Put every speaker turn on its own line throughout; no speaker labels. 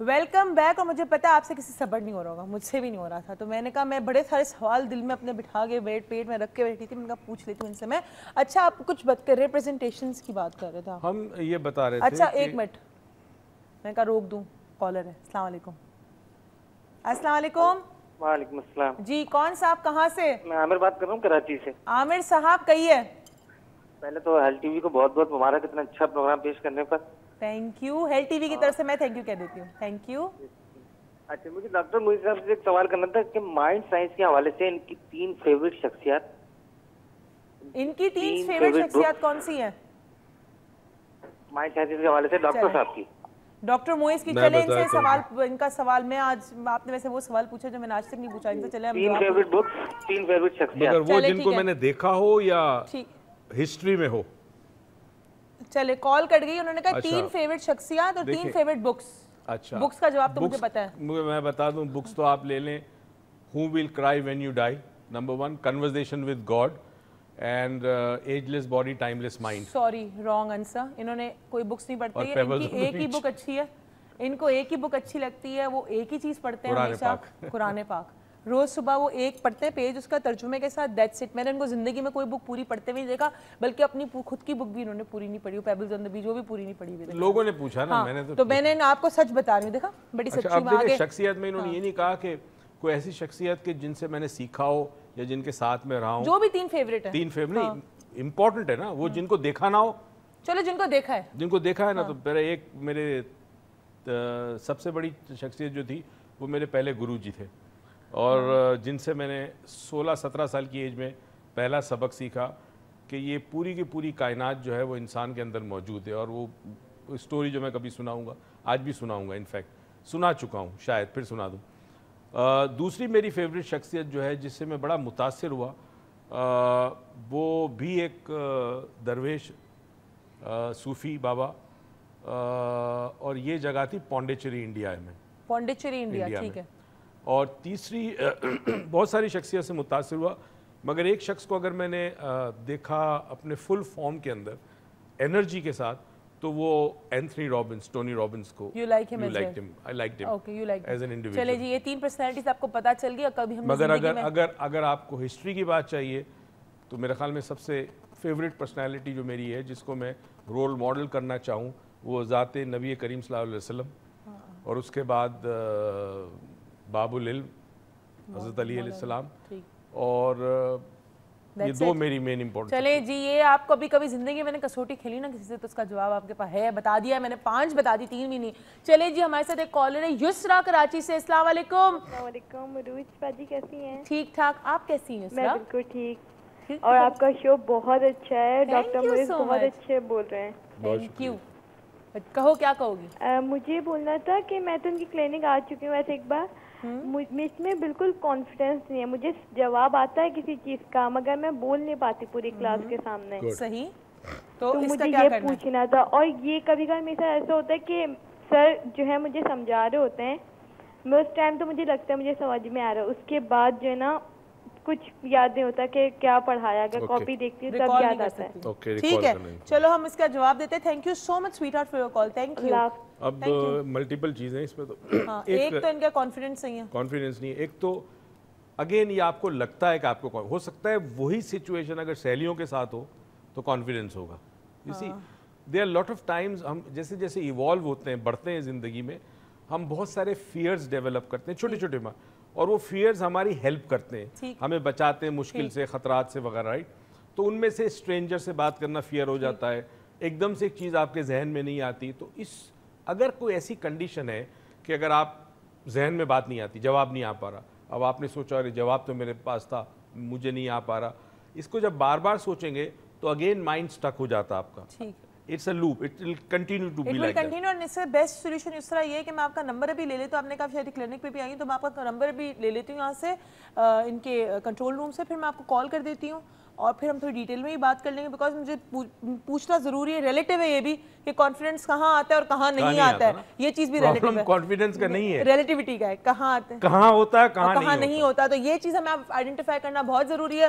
Welcome back. اور مجھے پتا آپ سے کسی صبر نہیں ہو رہا ہوگا, مجھ سے بھی نہیں ہو رہا تھا, تو میں نے کہا میں بڑے سارے سوال دل میں اپنے بٹھا کے پیٹ میں رکھ کے بیٹھی تھی, میں نے کہا پوچھ لیتی ہوں ان سے میں. اچھا آپ کچھ ریپرزنٹیشنز کی بات کر رہے تھے,
ہم یہ بتا رہے تھے.
اچھا ایک منٹ, میں کہا روک دوں, کالر ہے. السلام علیکم. السلام علیکم.
وعلیکم السلام.
جی کون صاحب, کہاں سے؟
میں عامر بات کر رہا ہوں کراچی سے.
عامر صاحب کہیے.
پہلے تو ہیل ٹی وی کو بہت بہت مبارک اتنا اچھا پروگرام پیش کرنے پر.
Thank you. ہیل ٹی وی کی طرف سے میں تھینک یو کہہ دیتی ہوں. Thank you.
اچھا مجھے ڈاکٹر موئز صاحب سے ایک سوال کرنا تھا کہ مائنڈ سائنس کے حوالے سے ان کی 3 فیوریٹ شخصیات.
ان کی 3 فیوریٹ شخصیات کون سی ہیں
مائنڈ سائنس کے حوالے سے ڈاکٹر صاحب کی؟
ڈاکٹر موئز کی. چلے ان سے سوال, ان کا سوال میں آج آپ نے ویسے وہ سوال پوچھا جو میں نے آج تک نہیں پوچھا, ان سے چلے ہم
3 فیوریٹ بکس, 3 فیوریٹ شخصیات.
مگر وہ جن کو میں نے دیکھا ہو یا ہسٹری میں ہو.
چلے کال کٹ گئی, انہوں نے کہا 3 فیوریٹ شخصیات اور 3 فیوریٹ بکس.
اچھا
بکس کا جواب تو مجھے پتا ہے.
میں بتا دوں, بکس تو آپ لے لیں. Who will cry when you die, number 1. Conversation with God and Ageless Body, Timeless Mind.
Sorry, wrong answer. انہوں نے کوئی بکس نہیں پڑھتے ہیں, ان کی ایک ہی بک اچھی ہے, ان کو ایک ہی بک اچھی لگتی ہے, وہ ایک ہی چیز پڑھتے ہیں ہمیشہ, قرآن پاک. روز صبح وہ ایک پڑھتے ہیں پیج اس کا ترجمے کے ساتھ, دیٹس اٹ. میں نے ان کو زندگی میں کوئی بک پوری پڑھتے ہوئے نہیں دیکھا, بلکہ اپنی خود کی بک بھی انہوں نے پوری نہیں پڑھی, پیبلز آن دی بیچ وہ بھی پوری نہیں پڑھی ہوئی.
لوگوں نے پوچھا نا, میں نے
تو میں نے آپ کو سچ بتا رہی ہوں, دیکھا بڑی سچی بات ہے.
شخصیت میں انہوں نے یہ نہیں کہا کہ کوئی ایسی شخصیت کہ جن سے میں نے سیکھا ہو یا جن کے ساتھ میں رہا ہوں.
جو بھی 3 فیوریٹ ہے.
3 فیوریٹ امپورٹنٹ ہے نا, وہ جن کو دیکھا نہ ہو.
چلو جن کو دیکھا ہے,
جن کو دیکھا ہے نا, تو پہلے ایک میرے سب سے بڑی شخصیت جو تھی وہ میرے پہلے گرو جی تھے, اور جن سے میں نے 16-17 سال کی ایج میں پہلا سبق سیکھا کہ یہ پوری کی پوری کائنات جو ہے وہ انسان کے اندر موجود ہے. اور وہ اسٹوری جو میں کبھی سناؤں گا, آج بھی سناؤں گا, انفیکٹ سنا چکا ہوں, شاید پھر سنا دوں. دوسری میری فیوریٹ شخصیت جو ہے جس سے میں بڑا متاثر ہوا, وہ بھی ایک درویش صوفی بابا, اور یہ جگہ تھی پونڈیچری انڈیا میں.
پونڈیچری انڈیا, ٹھیک ہے.
اور تیسری بہت ساری شخصیت سے متاثر ہوا, مگر ایک شخص کو اگر میں نے دیکھا اپنے فل فارم کے اندر انرجی کے ساتھ, تو وہ اینتھنی رابنس, ٹونی رابنس کو.
You like him as well.
I liked him.
Okay, you liked him.
As an individual.
چلے جی, یہ 3 پرسنالٹیز آپ کو پتا چل گئی. کبھی ہم
مگر اگر آپ کو ہسٹری کی بات چاہیے تو میرے خیال میں سب سے فیوریٹ پرسنالٹی جو میری ہے, جس کو میں رول ماڈل کرنا چاہوں, وہ ذات نبی کریم صلی اللہ علیہ وسلم, اور اس کے بعد باب العلم حضرت علی علیہ السلام, اور یہ 2 میری مین امپورٹنٹ.
چلے جی, یہ آپ کو کبھی زندگی میں نے کسوٹی کھیلی نا کسی سے, تو اس کا جواب آپ کے پاس ہے, بتا دیا میں نے, 5 بتا دی, 3 بھی نہیں. چلے جی, ہمارے ساتھ ایک کالر ہے یسرا کراچی سے. السلام علیکم.
السلام علیکم. مروج باجی کیسی ہیں؟
ٹھیک ٹھاک, آپ کیسی ہیں یسرا؟
میں بالکل ٹھیک, اور آپ کا شو بہت اچھا ہے, ڈاکٹر مروج بہت اچھے بول رہے ہیں.
Thank you. کہو کیا کہو گی؟
مجھے بولنا تھا کہ میں تو ان کی کلینک آ چکی ہوں ویسے ایک بار, مجھ میں بالکل کانفیڈنس نہیں ہے, مجھے جواب آتا ہے کسی چیز کا مگر میں بول نہیں پاتی پوری کلاس کے سامنے.
صحیح,
تو مجھے یہ پوچھنا تھا. اور یہ کبھی کبھی میرے ساتھ ایسا ہوتا ہے کہ سر جو ہے مجھے سمجھا رہے ہوتے ہیں, میں اس ٹائم تو مجھے لگتا ہے مجھے سمجھ میں آ رہا ہے, اس کے بعد جو ہے نا کچھ یاد نہیں ہوتا کہ کیا پڑھایا, اگر کاپی دیکھتی ہے تب یاد آتا ہے.
ٹھیک ہے, چلو ہم اس کا جواب دیتے ہیں. Thank you so much sweet heart for your call. Thank you.
اب ملٹیپل چیزیں اس میں, تو
ایک تو ان کا کانفیڈنس نہیں ہے.
کانفیڈنس نہیں ہے ایک تو, اگین یہ آپ کو لگتا ہے کہ آپ کو ہو سکتا ہے وہی سچویشن اگر سہیلیوں کے ساتھ ہو تو کانفیڈنس ہوگا. You see there are lot of times, ہم جیسے جیسے ایوالو ہوتے ہیں, بڑھتے ہیں زندگی میں, ہم بہت سارے فیئرز ڈیولپ کرتے ہیں چھوٹے چھوٹے, اور وہ فیئرز ہماری ہیلپ کرتے ہیں, ہمیں بچاتے ہیں مشکل سے, خطرات سے وغیرہ, رائٹ. تو ان میں سے اسٹرینجر سے بات کرنا فیئر ہو جاتا ہے, ایک دم سے ایک چیز آپ کے ذہن میں نہیں آتی. تو اگر کوئی ایسی کنڈیشن ہے کہ اگر آپ ذہن میں بات نہیں آتی, جواب نہیں آ پا رہا, اب آپ نے سوچا ارے جواب تو میرے پاس تھا, مجھے نہیں آ پا رہا, اس کو جب بار بار سوچیں گے تو اگین مائنڈ سٹک ہو جاتا آپ کا. It's a loop. It will continue to be like that.
اور اس سے بیسٹ سولوشن اس طرح یہ ہے کہ میں آپ کا نمبر بھی لے لیتا ہوں. آپ نے کہا شاید کلینک پہ بھی آئی ہوں, تو میں آپ کا نمبر بھی لے لیتی ہوں یہاں سے, ان کے کنٹرول روم سے, پھر میں آپ کو کال کر دیتی ہوں, اور پھر ہم تھوڑی ڈیٹیل میں ہی بات کر لیں گے, بیکاز مجھے پوچھنا ضروری ہے. ریلیٹیو ہے یہ بھی کہ کانفیڈنس کہاں آتا ہے اور کہاں نہیں آتا ہے, یہ چیز بھی ریلیٹیو ہے.
کانفیڈنس کا نہیں ہے,
ریلیٹیوٹی کا ہے, کہاں آتا ہے,
کہاں ہوتا ہے,
کہاں نہیں ہوتا. تو یہ چیز ہمیں آئیڈینٹیفائی کرنا بہت ضروری ہے.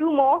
2 more?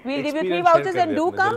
we'll give you 3 vouchers and do come,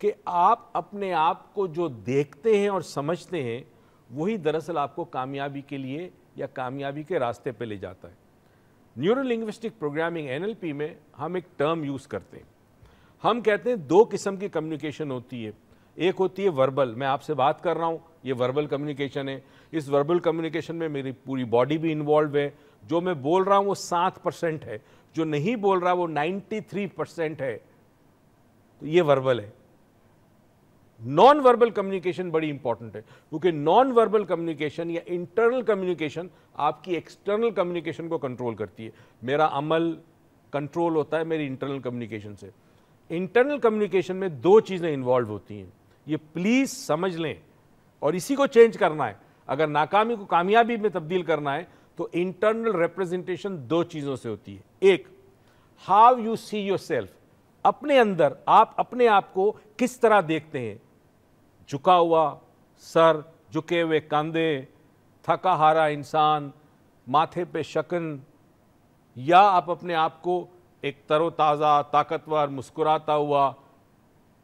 کہ آپ اپنے آپ کو جو دیکھتے ہیں اور سمجھتے ہیں وہی دراصل آپ کو کامیابی کے لیے یا کامیابی کے راستے پہ لے جاتا ہے. نیورو لنگوسٹک پروگرامنگ NLP میں ہم ایک ٹرم یوز کرتے ہیں. ہم کہتے ہیں 2 قسم کی کمیونیکیشن ہوتی ہے. ایک ہوتی ہے وربل, میں آپ سے بات کر رہا ہوں, یہ وربل کمیونیکیشن ہے. اس وربل کمیونیکیشن میں میری پوری باڈی بھی انوالو ہے. جو میں بول رہا ہوں وہ 7% ہے, جو نہیں بول رہا وہ 93% ہے. تو یہ وربل ہے. نان وربل کمیونیکیشن بڑی امپورٹنٹ ہے, کیونکہ نان وربل کمیونیکیشن یا انٹرنل کمیونیکیشن آپ کی ایکسٹرنل کمیونیکیشن کو کنٹرول کرتی ہے. میرا عمل کنٹرول ہوتا ہے میری انٹرنل کمیونیکیشن سے. انٹرنل کمیونیکیشن میں 2 چیزیں انوالو ہوتی ہیں, یہ پلیز سمجھ لیں, اور اسی کو چینج کرنا ہے. اگر ناکامی کو کامیابی میں تبدیل کرنا ہے تو انٹرنل ریپرزنٹیشن 2 چیزوں سے ہوتی ہے. ایک, how you see your self, اپنے اندر آپ اپنے آپ کو کس طرح دیکھتے ہیں. جھکا ہوا سر, جھکے ہوئے کاندھے, تھکا ہارا انسان, ماتھے پہ شکن, یا آپ اپنے آپ کو ایک تر و تازہ, طاقتور, مسکراتا ہوا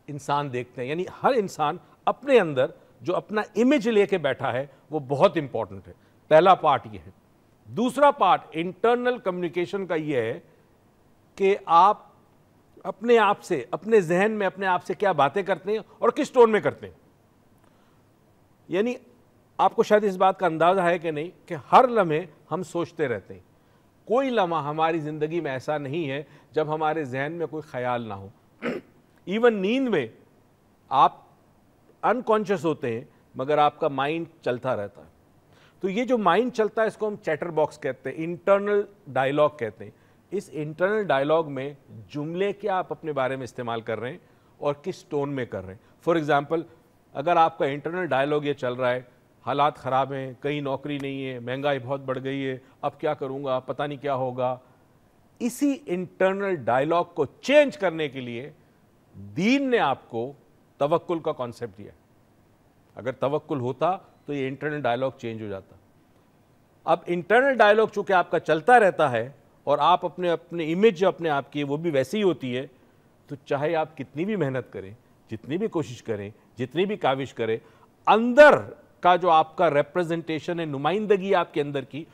انسان دیکھتے ہیں. یعنی ہر انسان اپنے اندر جو اپنا امیج لے کے بیٹھا ہے وہ بہت امپورٹنٹ ہے. پہلا پارٹ یہ ہے. دوسرا پارٹ انٹرنل کمیونیکیشن کا یہ ہے کہ آپ اپنے آپ سے, اپنے ذہن میں اپنے آپ سے کیا باتیں کرتے ہیں اور کس ٹون میں کرتے ہیں. یعنی آپ کو شاید اس بات کا اندازہ ہے کہ نہیں کہ ہر لمحے ہم سوچتے رہتے ہیں. کوئی لمحہ ہماری زندگی میں ایسا نہیں ہے جب ہمارے ذہن میں کوئی خیال نہ ہو. ایون نیند میں آپ انکانشیس ہوتے ہیں مگر آپ کا مائنڈ چلتا رہتا ہے. تو یہ جو مائنڈ چلتا ہے اس کو ہم چیٹر باکس کہتے ہیں, انٹرنل ڈائلاگ کہتے ہیں. اس انٹرنل ڈائلاگ میں جملے کیا آپ اپنے بارے میں استعمال کر رہے ہیں اور کس ٹون میں کر رہے ہیں. فار ایگزامپل, اگر آپ کا انٹرنل ڈائلاگ یہ چل رہا ہے حالات خراب ہیں, کہیں نوکری نہیں ہے, مہنگائی بہت بڑھ گئی ہے, اب کیا کروں گا, پتہ نہیں کیا ہوگا, اسی انٹرنل ڈائلاگ کو چینج کرنے کے لیے دین نے آپ کو توکل کا کانسیپٹ دیا. اگر توکل ہوتا تو یہ انٹرنل ڈائلاگ چینج ہو جاتا. اب انٹرنل ڈائلاگ چونکہ آپ کا چلتا رہتا ہے اور آپ اپنے امیج جو اپنے آپ کی وہ بھی ویسی ہی ہوتی ہے, تو چاہے آپ کتنی بھی محنت کریں, جتنی بھی کوشش کریں, جتنی بھی کاوش کریں, اندر کا جو آپ کا ریپرزنٹیشن ہے, نمائندگی آپ کے اندر کی,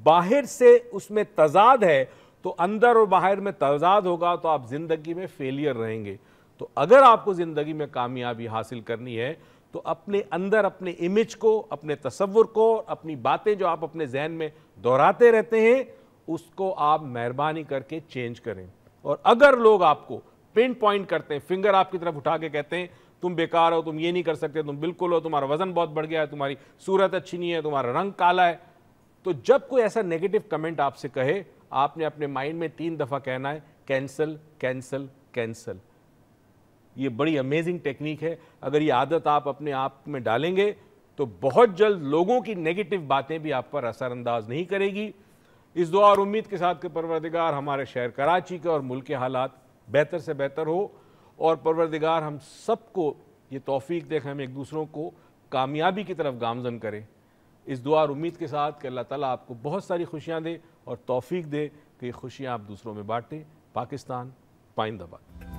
باہر سے اس میں تضاد ہے, تو اندر اور باہر میں تضاد ہوگا تو آپ زندگی میں فیلئر رہیں گے. تو اگر آپ کو زندگی میں کامیابی حاصل کرنی ہے تو اپنے اندر اپنے امیج کو, اپنے تصور کو, اپنی باتیں جو آپ اپنے ذہن میں دہراتے رہتے ہیں اس کو آپ مہربانی کر کے چینج کریں. اور اگر لوگ آپ کو پن پوائنٹ کرتے ہیں, فنگر آپ کی طرف اٹھا کے کہتے ہیں تم بیکار ہو, تم یہ نہیں کر سکتے, تم بالکل ہو, تمہارا وزن بہت بڑھ گیا ہے, تمہاری صورت اچھی نہیں ہے, تمہارا رنگ کالا ہے, تو جب کوئی ایسا نیگیٹو کمنٹ آپ سے کہے, آپ نے اپنے مائنڈ میں 3 دفعہ کہنا ہے کینسل کینسل کینسل. یہ بڑی امیزنگ ٹیکنیک ہے. اگر یہ عادت آپ اپنے آپ میں ڈالیں گے تو بہت جلد لوگوں کی نیگیٹو باتیں بھی آپ پر اثر انداز نہیں کرے گی. اس دعا اور امید کے ساتھ کہ پروردگار ہمارے شہر کراچی کے اور ملک کے حالات بہتر سے بہتر ہو, اور پروردگار ہم سب کو یہ توفیق دے کہ ہم ایک دوسروں کو کامیابی کی طرف گامزن کریں. اس دعا اور امید کے ساتھ کہ اللہ تعالیٰ آپ کو بہت ساری خوشیاں دے اور توفیق دے کہ یہ خوشیاں آپ دوسروں میں بانٹیں. پاکستان پائندہ باد.